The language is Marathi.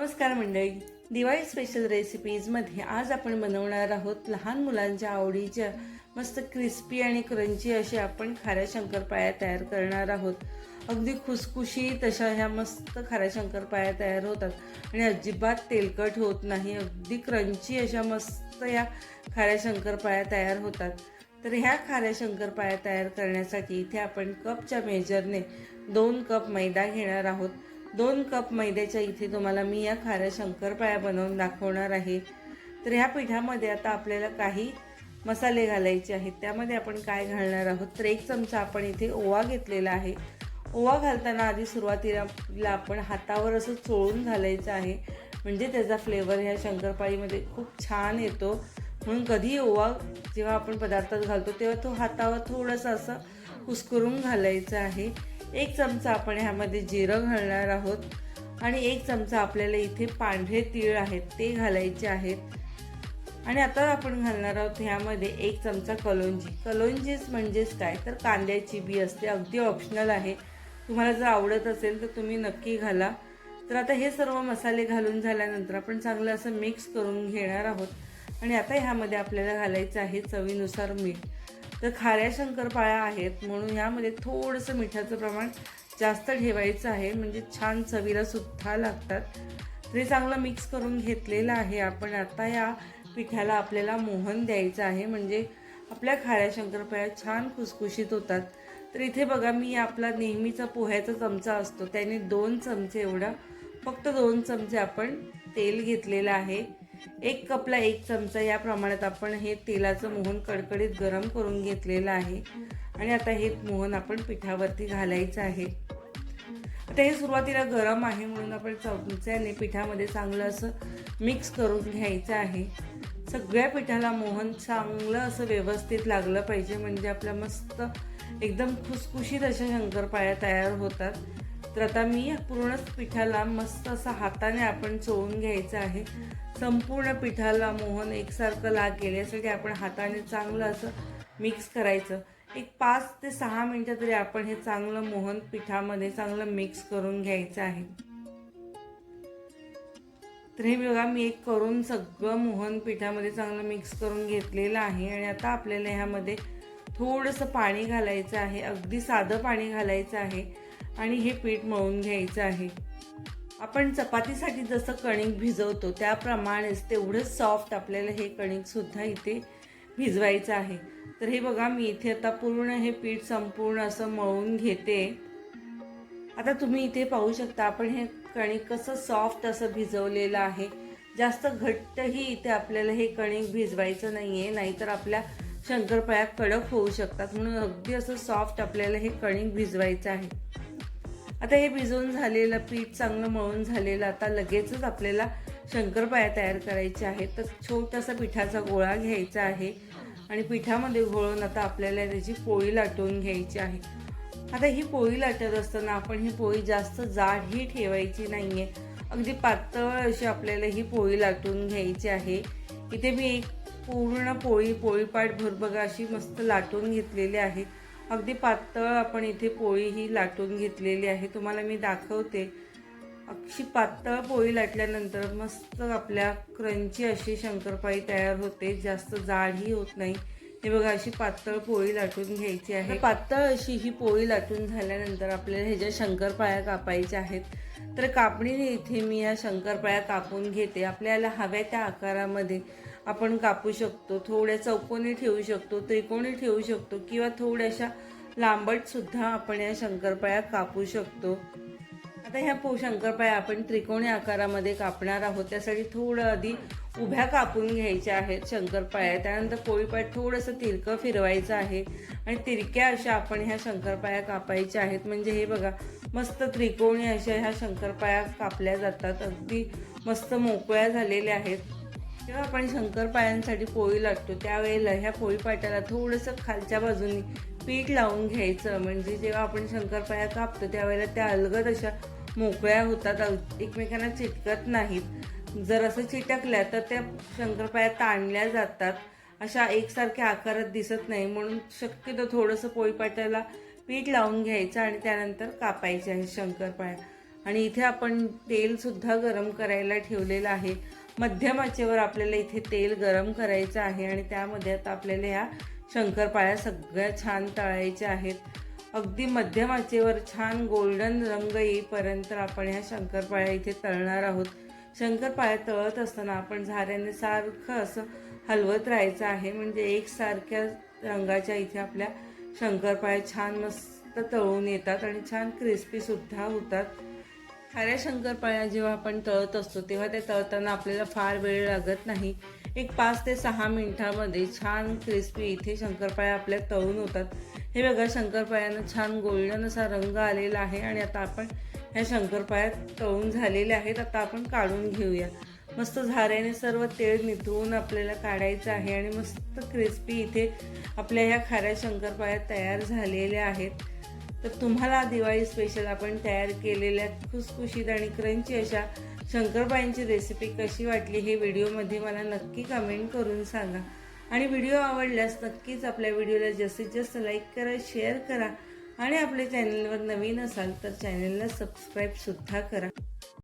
नमस्कार मंडळी, दिवाळी स्पेशल रेसिपीजमध्ये आज आपण बनवणार आहोत लहान मुलांच्या आवडीच्या मस्त क्रिस्पी आणि क्रंची असे आपण खाऱ्या शंकरपाळ्या तयार करणार आहोत। अगदी खुसखुशीत अशा ह्या मस्त खाऱ्या शंकरपाळ्या तयार होतात आणि अजिबात तेलकट होत नाही। अगदी क्रंची अशा मस्त या खाऱ्या शंकरपाळ्या तयार होतात। तर ह्या खाऱ्या शंकरपाळ्या तयार करण्यासाठी इथे आपण कपच्या मेजरने 2 कप मैदा घेणार आहोत। 2 कप मैद्याच्या इथे तुम्हाला मी या खाऱ्या शंकरपाळ्या बनवून दाखवणार आहे। तर ह्या पिठामध्ये आता आपल्याला काही मसाले घालायचे आहेत। त्यामध्ये आपण काय घालणार आहोत तर 1 चमचा आपण इथे ओवा घेतलेला आहे। ओवा घालताना आधी सुरुवातीला आपण हातावर असं चोळून घालायचं आहे, म्हणजे त्याचा फ्लेवर ह्या शंकरपाळीमध्ये खूप छान येतो। म्हणून कधी ओवा जेव्हा आपण पदार्थात घालतो तेव्हा तो हातावर थोडंसं असं कुस्करून घालायचं आहे। 1 चमचा आपण ह्यामध्ये जिरं घालणार आहोत आणि 1 चमचा आपल्याला इथे पांढरे तीळ आहेत ते घालायचे आहेत। आणि आता आपण घालणार आहोत ह्यामध्ये 1 चमचा कलोंजी। कलोंजीच म्हणजेच काय तर कांद्याची बी असते, अगदी ऑप्शनल आहे। तुम्हाला जर आवडत असेल तर तुम्ही नक्की घाला। तर आता हे सर्व मसाले घालून झाल्यानंतर आपण चांगलं असं मिक्स करून घेणार आहोत आणि आता ह्यामध्ये आपल्याला घालायचं आहे चवीनुसार मीठ। तर खाऱ्या शंकरपाळ्या आहेत म्हणून ह्यामध्ये थोडंसं मिठाचं प्रमाण जास्त ठेवायचं आहे, म्हणजे छान चवीला सुद्धा लागतात। तर हे चांगलं मिक्स करून घेतलेलं आहे आपण। आता या पिठाला आपल्याला मोहन द्यायचं आहे, म्हणजे आपल्या खाऱ्या शंकरपाळ्या छान खुसखुशीत होतात। तर इथे बघा मी आपला नेहमीचा पोह्याचा चमचा असतो त्याने 2 चमचे एवढा, फक्त 2 चमचे आपण तेल घेतलेलं आहे। 1 कपला 1 चमचा या प्रमाणात आपण हे तेलाचं मोहन कडकडीत गरम करून घेतलेलं आहे आणि आता हे मोहन आपण पिठावरती घालायचं आहे। आता हे सुरुवातीला गरम आहे म्हणून आपण चमच्याने पिठामध्ये चांगलं असं मिक्स करून घ्यायचं आहे। सगळ्या पिठाला मोहन चांगलं असं व्यवस्थित लागलं पाहिजे, म्हणजे आपल्या मस्त एकदम खुसखुशीत अशा शंकरपाळ्या तयार होतात। तर आता मी पूर्णच पिठाला मस्त असं हाताने आपण चोळून घ्यायचं आहे। संपूर्ण पिठाला मोहन एकसारखं लागेल यासाठी आपण हाताने चांगलं असं मिक्स करायचं। एक 5 ते 6 मिनिटं तरी आपण हे चांगलं मोहन पिठामध्ये चांगलं मिक्स करून घ्यायचं आहे। तर हे बघा मी एक करून सगळं मोहन पिठामध्ये चांगलं मिक्स करून घेतलेलं आहे आणि आता आपल्याला ह्यामध्ये थोडंसं पाणी घालायचं आहे, अगदी साधं पाणी घालायचं आहे आणि हे पीठ मळून घ्यायचं आहे। आपण चपातीसाठी जसं कणिक भिजवतो त्याप्रमाणेच तेवढंच सॉफ्ट आपल्याला हे कणिक सुद्धा इथे भिजवायचं आहे। तर हे बघा मी इथे आता पूर्ण हे पीठ संपूर्ण असं मळून घेते। आता तुम्ही इथे पाहू शकता आपण हे कणिक कसं सॉफ्ट असं भिजवलेलं आहे। जास्त घट्टही इथे आपल्याला हे कणिक भिजवायचं नाहीये, नाहीतर आपल्या शंकरपाळ्या कडक होऊ शकतात। म्हणून अगदी असं सॉफ्ट आपल्याला हे कणिक भिजवायचं आहे। आता हे भिजवून झालेलं पीठ चांगलं मळून झालेलं, आता लगेचच आपल्याला शंकरपाळ्या तयार करायच्या आहेत। तर छोटासा पिठाचा गोळा घ्यायचा आहे आणि पिठामध्ये घोळून आता आपल्याला त्याची पोळी लाटून घ्यायची आहे। आता ही पोळी लाटत असताना आपण ही पोळी जास्त जाडही ठेवायची नाहीये, अगदी पातळ अशी आपल्याला ही पोळी लाटून घ्यायची आहे। इथे मी एक पूर्ण पोळीपाट भर बघा अशी मस्त लाटून घेतलेली आहे। अगदी पातळ आपण इथे पोळी ही लाटून घेतलेली आहे, तुम्हाला मी दाखवते। अशी पातळ पोळी लाटल्यानंतर मस्त आपल्या क्रंची अशी शंकरपाळी तयार होते, जास्त जाडही होत नाही। हे बघा अशी पातळ पोळी लाटून घ्यायची आहे। पातळ अशी ही पोळी लाटून झाल्यानंतर आपल्याला ह्याच्या शंकरपाळ्या कापायच्या आहेत। तर कापणीने इथे मी या शंकरपाळ्या कापून घेते। आपल्याला हव्या त्या आकारामध्ये आपण कापू शकतो, थोड्या चौकोनी ठेवू शकतो, त्रिकोणी ठेवू शकतो किंवा थोड्याशा लांबट सुद्धा आपण या शंकरपाळ्या कापू शकतो। आता ह्या शंकरपाळ्या आपण त्रिकोणी आकारामध्ये कापणार आहोत, त्यासाठी थोडं आधी उभ्या कापून घ्यायच्या आहेत शंकरपाळ्या। त्यानंतर पोळीपाट थोडंसं तिरकं फिरवायचं आहे आणि तिरक्या अशा आपण ह्या शंकरपाळ्या कापायच्या आहेत, म्हणजे हे बघा मस्त त्रिकोणी अशा ह्या शंकरपाळ्या कापल्या जातात, अगदी मस्त मोकळ्या झालेल्या आहेत। जेव्हा आपण शंकरपाळ्यांसाठी पोळी लाटतो त्यावेळेला ह्या पोळीपाट्याला थोडंसं खालच्या बाजूनी पीठ लावून घ्यायचं, म्हणजे जेव्हा आपण शंकरपाळ्या कापतो त्यावेळेला त्या अलगद अशा मोकळ्या होतात, एकमेकांना चिटकत नाहीत। जर असं चिटकल्या तर त्या शंकरपाळ्या ताणल्या जातात, अशा एकसारख्या आकारात दिसत नाही। म्हणून शक्यतो थोडंसं पोळीपाट्याला पीठ लावून घ्यायचं आणि त्यानंतर कापायचे आहे शंकरपाळ्या। आणि इथे आपण तेलसुद्धा गरम करायला ठेवलेलं आहे. मध्यम आचेवर आपल्याला इथे तेल गरम करायचं आहे आणि त्यामध्ये आता आपल्याला ह्या शंकरपाळ्या सगळ्या छान तळायच्या आहेत. अगदी मध्यम आचेवर छान गोल्डन रंग येईपर्यंत आपण ह्या शंकरपाळ्या इथे तळणार आहोत. शंकरपाळ्या तळत असताना आपण झाऱ्याने सारखं असं हलवत राहायचं आहे, म्हणजे एकसारख्या रंगाच्या इथे आपल्या शंकरपाळ्या छान मस्त तळून येतात आणि छान क्रिस्पीसुद्धा होतात. खाऱ्या शंकरपाळ्या जेव्हा आपण तळत असतो तेव्हा त्या तळताना आपल्याला फार वेळ लागत नाही. एक 5 ते 6 मिनिटामध्ये छान क्रिस्पी इथे शंकरपाळ्या आपल्या तळून होतात. हे बघा, शंकरपाळ्यांना छान गोल्डन असा रंग आलेला आहे आणि आता आपण ह्या शंकरपाळ्या तळून झालेल्या आहेत. आता आपण काढून घेऊया. मस्त झाऱ्याने सर्व तेल निथळून आपल्याला काढायचं आहे आणि मस्त क्रिस्पी इथे आपल्या ह्या खाऱ्या शंकरपाळ्या तयार झालेल्या आहेत. तर तुम्हाला दिवाळी स्पेशल आपण तयार केलेल्या खुसखुशीत आणि क्रंची अशा शंकरपाळ्यांची रेसिपी कशी वाटली हे व्हिडिओमध्ये मला नक्की कमेंट करून सांगा. आणि व्हिडिओ आवडल्यास नक्कीच आपल्या व्हिडिओला जास्तीत जास्त लाईक करा, शेअर करा आणि आपल्या चॅनलवर नवीन असाल तर चॅनलला सबस्क्राईबसुद्धा करा.